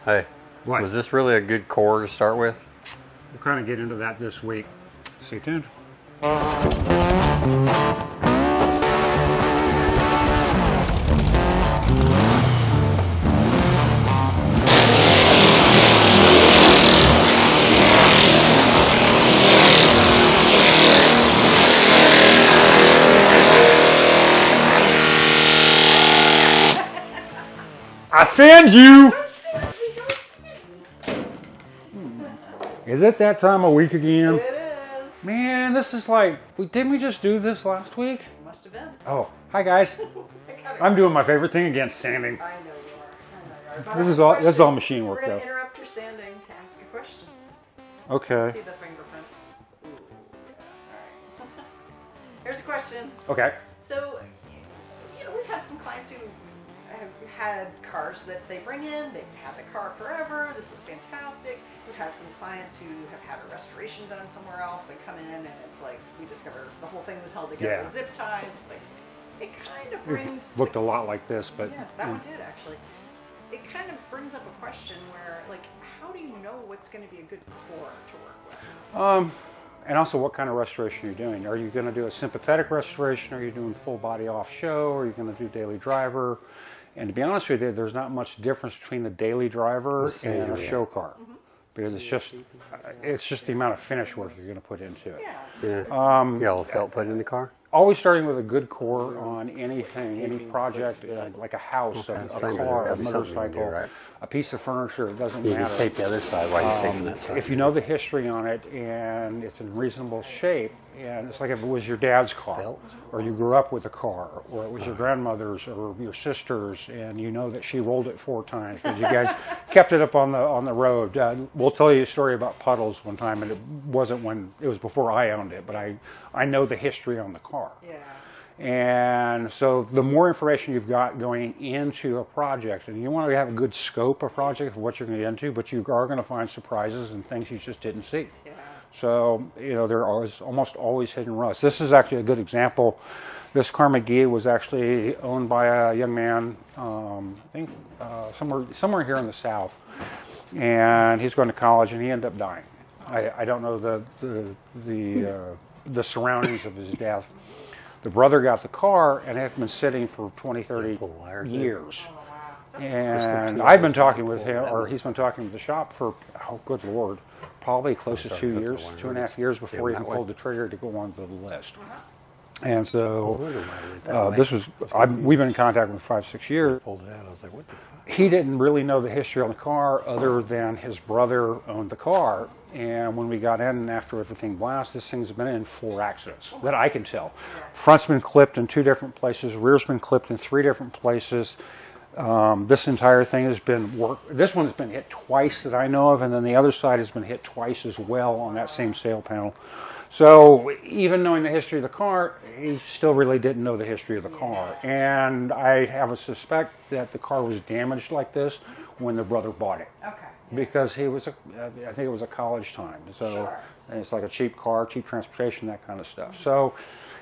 Hey, What? was this really a good core to start with? We'll kind of get into that this week. Stay tuned. I send you! Is it that time of week again? It is. Man, this is like, didn't we just do this last week? Must have been. Oh, hi guys. I'm doing my favorite thing again, sanding. I know you are. But This I is have a all this is all question. machine work We're going though. to interrupt your sanding to ask a question. Okay. See the fingerprints. Ooh, yeah. All right. Here's a question. Okay. So, you know, we've had some clients who have had cars that they bring in. They've had the car forever. This is fantastic. We've had some clients who have had a restoration done somewhere else. They come in and it's like we discover the whole thing was held together with zip ties. Like it kind of brings. Looked a lot like this, but yeah, that one did actually. It kind of brings up a question where, like, how do you know what's going to be a good core to work with? And also, what kind of restoration are you doing? Are you going to do a sympathetic restoration? Are you doing full body off show? Are you going to do daily driver? And to be honest with you, there's not much difference between the daily driver and a show car, because it's just the amount of finish work you're going to put into it. Yeah. Yeah. You all felt put in the car? Always starting with a good core on anything, any project, like a house, a car, a motorcycle, a piece of furniture. It doesn't You matter. can tape the other side while you're taking that side. If you know the history on it and it's in reasonable shape, and it's like if it was your dad's car, or you grew up with a car, or it was your grandmother's or your sister's, and you know that she rolled it 4 times because you guys kept it up on the road. We'll tell you a story about puddles one time, and it wasn't when it was before I owned it, but I know the history on the car. Yeah. And so the more information you've got going into a project, and you want to have a good scope of project of what you're going to get into, but you are going to find surprises and things you just didn't see. Yeah. So, you know, there are almost always hidden rust. This is actually a good example. This car McGee was actually owned by a young man, I think somewhere here in the South. And he's going to college and he ended up dying. I don't know the surroundings of his death. The brother got the car and it had been sitting for 20, 30 years. And I've been talking with him, or he's been talking with the shop for, oh, good Lord, probably close to 2 years, 2.5 years before he even pulled the trigger to go onto the list. And so we've been in contact with him for 5-6 years. He didn't really know the history on the car other than his brother owned the car. And when we got in and after everything blasted, this thing's been in 4 accidents that I can tell. Front's been clipped in 2 different places. Rear's been clipped in 3 different places. This entire thing has been this one's been hit twice that I know of, and then the other side has been hit twice as well on that same sail panel. So even knowing the history of the car, he still really didn't know the history of the car. And I have a suspect that the car was damaged like this when the brother bought it. Okay. Because he was, I think it was a college time. So and it's like a cheap car, cheap transportation, that kind of stuff. So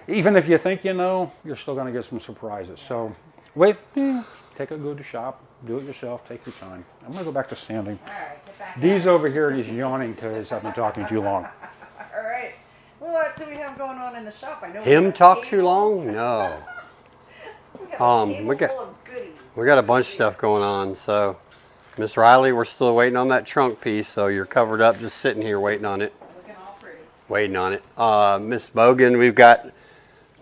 even if you think you know, you're still going to get some surprises. So wait, take a good shop, do it yourself, take your time. I'm going to go back to sanding. All right, get back. Dee's over here and he's yawning because I've been talking too long. All right. What do we have going on in the shop? I know Him talk too long? No. We have a table we got- full of goodies. We got a bunch of stuff going on. So, Miss Riley, we're still waiting on that trunk piece. So you're covered up, just sitting here waiting on it. Looking all pretty. Waiting on it. Miss Boggan, we've got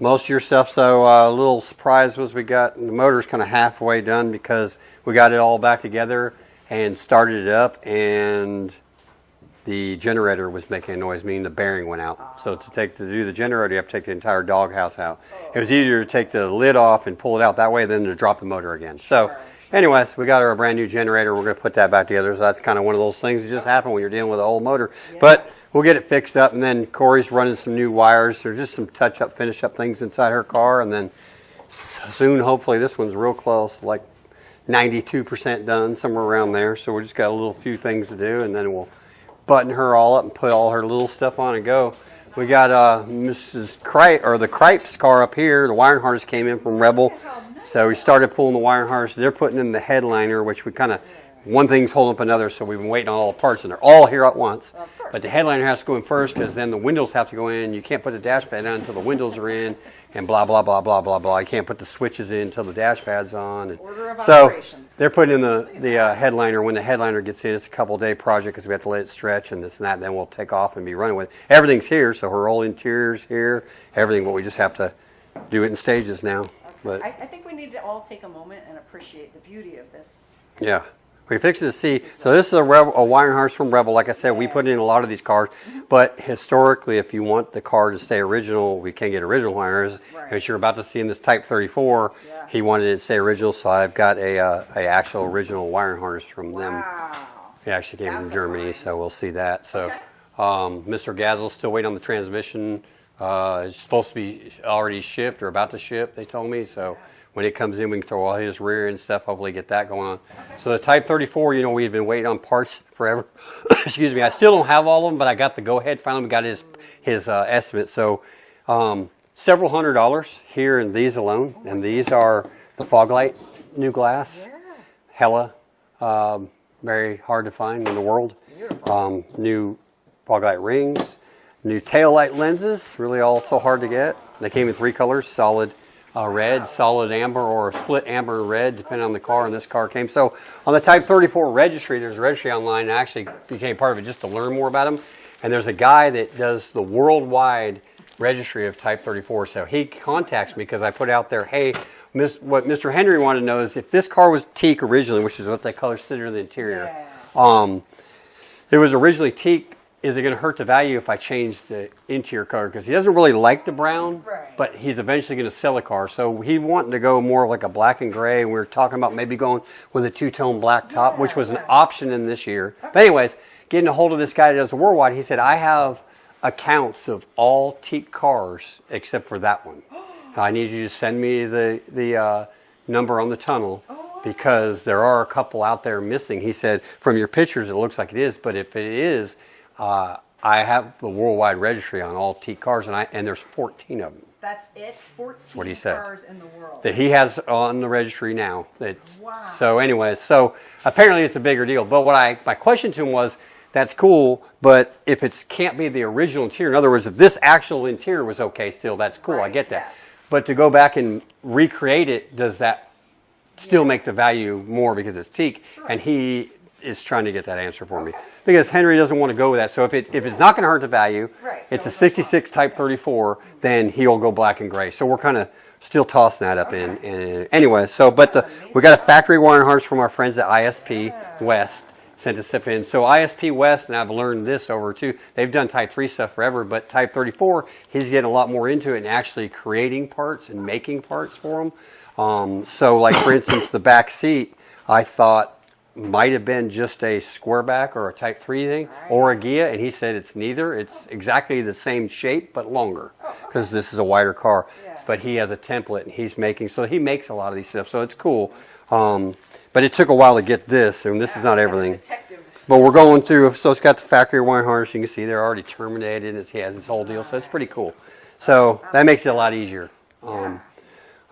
most of your stuff. So a little surprise was we got the motor's kind of halfway done because we got it all back together and started it up, and the generator was making a noise, meaning the bearing went out. So to do the generator, you have to take the entire doghouse out. It was easier to take the lid off and pull it out that way than to drop the motor again. So anyways, we got our brand new generator. We're going to put that back together. So that's kind of one of those things that just happen when you're dealing with an old motor. Yeah. But we'll get it fixed up, and then Corey's running some new wires. There's just some touch-up, finish-up things inside her car, and then soon, hopefully, this one's real close, like 92% done, somewhere around there. So we just got a little few things to do, and then we'll button her all up and put all her little stuff on and go. We got Mrs. the Cripes car up here. The wiring harness came in from Rebel. So we started pulling the wiring harness. They're putting in the headliner, which we kind of one thing's holding up another, so we've been waiting on all the parts, and they're all here at once. Of course. But the headliner has to go in first, because then the windows have to go in. You can't put the dash pad on until the windows are in, and blah, blah, blah, blah, blah, blah. You can't put the switches in until the dash pad's on. And Order of so operations. they're putting in the headliner. When the headliner gets in, it's a couple-day project, because we have to let it stretch and this and that, and then we'll take off and be running with it. Everything's here, so her whole interior's here, everything, but we just have to do it in stages now. But I think we need to all take a moment and appreciate the beauty of this. yeah. We fixed it to see. So this is a wiring harness from Rebel. Like I said, we put in a lot of these cars. But historically, if you want the car to stay original, we can't get original wires. Right. As you're about to see in this Type 34, he wanted it to stay original. So I've got a actual original wiring harness from them. Wow. He actually came from That's a Germany, find. so we'll see that. So Okay. Mr. Gazzo's still waiting on the transmission. It's supposed to be already shipped or about to ship, they told me. So when it comes in, we can throw all his rear and stuff, hopefully get that going on. So the Type 34, you know, we've been waiting on parts forever. Excuse me. I still don't have all of them, but I got the go-ahead. Finally, we got his estimate. So several $100s here in these alone. And these are the fog light, new glass. Yeah. Hella. Very hard to find in the world. New fog light rings. New tail light lenses. Really also hard to get. They came in 3 colors. Solid red, solid amber, or split amber and red, depending on the car. And this car came. So on the Type 34 registry, there's a registry online, and I actually became part of it just to learn more about them. And there's a guy that does the worldwide registry of Type 34. So he contacts me because I put out there, hey, what Mr. Henry wanted to know is if this car was teak originally, which is what they consider the interior, it was originally teak. Is it going to hurt the value if I change the interior color? Because he doesn't really like the brown, Right. but he's eventually going to sell a car. So he wanted to go more like a black and gray. And we were talking about maybe going with a 2-tone black top, which was an option in this year. But anyways, getting a hold of this guy that does the worldwide, he said, I have accounts of all teak cars except for that one. I need you to send me the number on the tunnel. Because there are a couple out there missing. He said, from your pictures, it looks like it is. But if it is, I have the worldwide registry on all teak cars, and there's 14 of them That's it. 14 What he said. cars in the world. that he has on the registry now. Wow. So anyway, so apparently it's a bigger deal. But my question to him was, that's cool, but if it can't be the original interior, in other words, if this actual interior was okay still, that's cool. I Right, get that. yes. But to go back and recreate it, does that still make the value more because it's teak? And he is trying to get that answer for me because Henry doesn't want to go with that. So if it's not going to hurt the value, Right. it's a 66 Type 34, then he'll go black and gray. So we're kind of still tossing that up in. And anyway, so we got a factory wiring harness from our friends at ISP West. Sent us stuff in. So ISP West, and I've learned this over too. They've done Type 3 stuff forever, but Type 34, he's getting a lot more into it and actually creating parts and making parts for them. So like for instance, the back seat, I thought might have been just a square back or a Type 3 thing or a Ghia, and he said it's neither. It's exactly the same shape but longer because this is a wider car. Yeah. But he has a template and he's making, so he makes a lot of these stuff, so it's cool. But it took a while to get this, and this is not everything. Detective. But we're going through, so it's got the factory wiring harness. You can see they're already terminated, and he has his whole deal, so it's pretty cool. So that makes it a lot easier.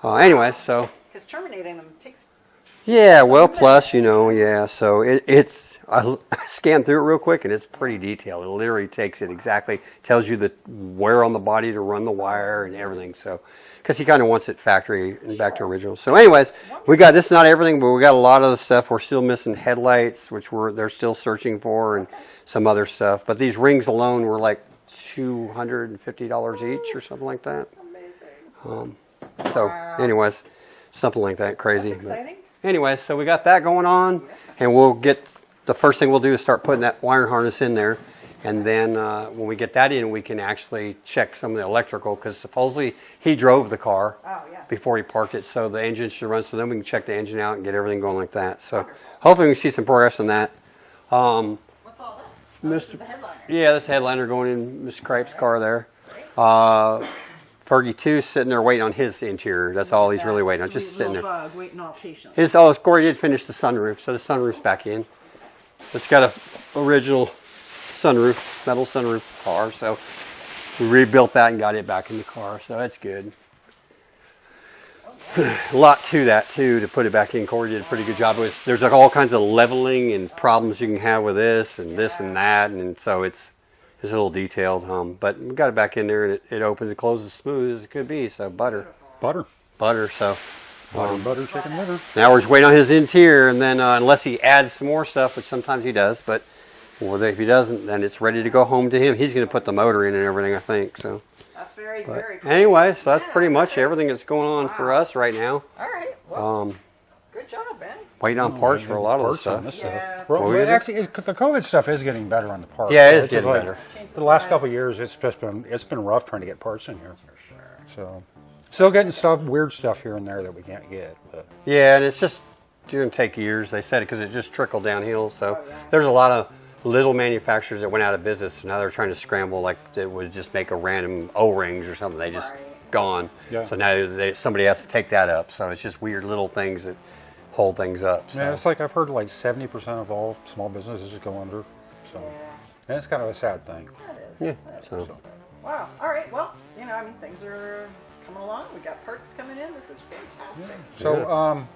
Anyway, so Because terminating them takes. yeah, well, plus, so it's, I scanned through it real quick, and it's pretty detailed. It literally takes it exactly, tells you where on the body to run the wire and everything, so, because he kind of wants it factory and back to original. So anyways, this is not everything, but we got a lot of the stuff. We're still missing headlights, which they're still searching for, and some other stuff. But these rings alone were like $250 each or something like that. Amazing. So anyways, something like that, crazy. That's exciting. Anyway, so we got that going on, and the first thing we'll do is start putting that wiring harness in there, and then when we get that in, we can actually check some of the electrical, because supposedly he drove the car before he parked it, so the engine should run, so then we can check the engine out and get everything going like that. So hopefully we can see some progress on that. What's all this? Oh, this is the headliner. Yeah, this headliner going in Miss Cripes' car there. Fergie II sitting there waiting on his interior. That's all he's really waiting on, just sitting there. Bug, waiting all patiently. Corey did finish the sunroof, so the sunroof's back in. It's got a original sunroof, metal sunroof car, so we rebuilt that and got it back in the car, so that's good. a lot to that too to put it back in. Corey did a pretty good job. There's like all kinds of leveling and problems you can have with this and this and that, and so it's a little detailed. But we got it back in there, and it opens and closes smooth as it could be. So butter. So Butter, chicken liver. now we're just waiting on his interior, and then unless he adds some more stuff, which sometimes he does, but if he doesn't, then it's ready to go home to him. He's going to put the motor in and everything, I think. So. That's very cool. Anyway, so that's pretty much everything that's going on for us right now. All right. Well, good job, Ben. Waiting on parts for a lot of the stuff. Yeah. Well, actually, the COVID stuff is getting better on the parts. Yeah, it is It's getting like- better. For the last couple of years, it's been rough trying to get parts in here. So, still getting weird stuff here and there that we can't get. But. Yeah, and it's just going to take years. They said it because it just trickled downhill. So there's a lot of little manufacturers that went out of business. So now they're trying to scramble like they would just make a random O-rings or something. They just gone. Yeah. So now somebody has to take that up. So it's just weird little things that hold things up. So. Yeah, it's like I've heard like 70% of all small businesses go under. So, and it's kind of a sad thing. That is. Yeah. That is. So. Wow. All right. Well, I mean, things are coming along. We got parts coming in. This is fantastic. So,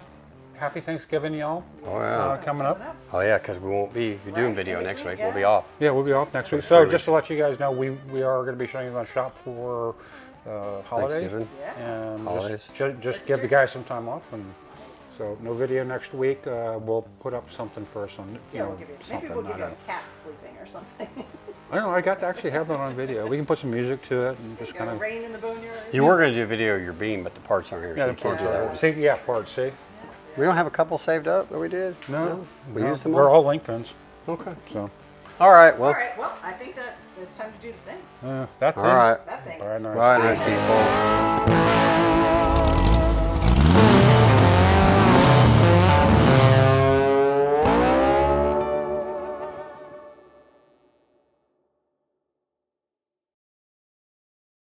happy Thanksgiving, y'all. Oh, yeah. Coming up. Oh, yeah, because we won't be doing video next week. We'll be off. Yeah, we'll be off next week. For So 3 just to let you guys know, we are going to be showing you the shop for holidays. Thanksgiving. And Holidays. just give the guys some time off. And so no video next week. We'll put up something for us on, Yeah, we'll give you, maybe something. we'll give I you a don't cat sleeping or something. I don't know. I got to actually have that on video. We can put some music to it and just kind of. Rain in the boneyard. You were going to do a video of your beam, but the parts aren't here, so Yeah, you can't do that one. See, yeah, parts. See, We don't have a couple saved up that we did? no, We no, used them They're all? all link pins. Okay. So All right, well. All right. Well, I think that it's time to do the thing. that thing. All right. That thing. All right, nice. Bye, nice people.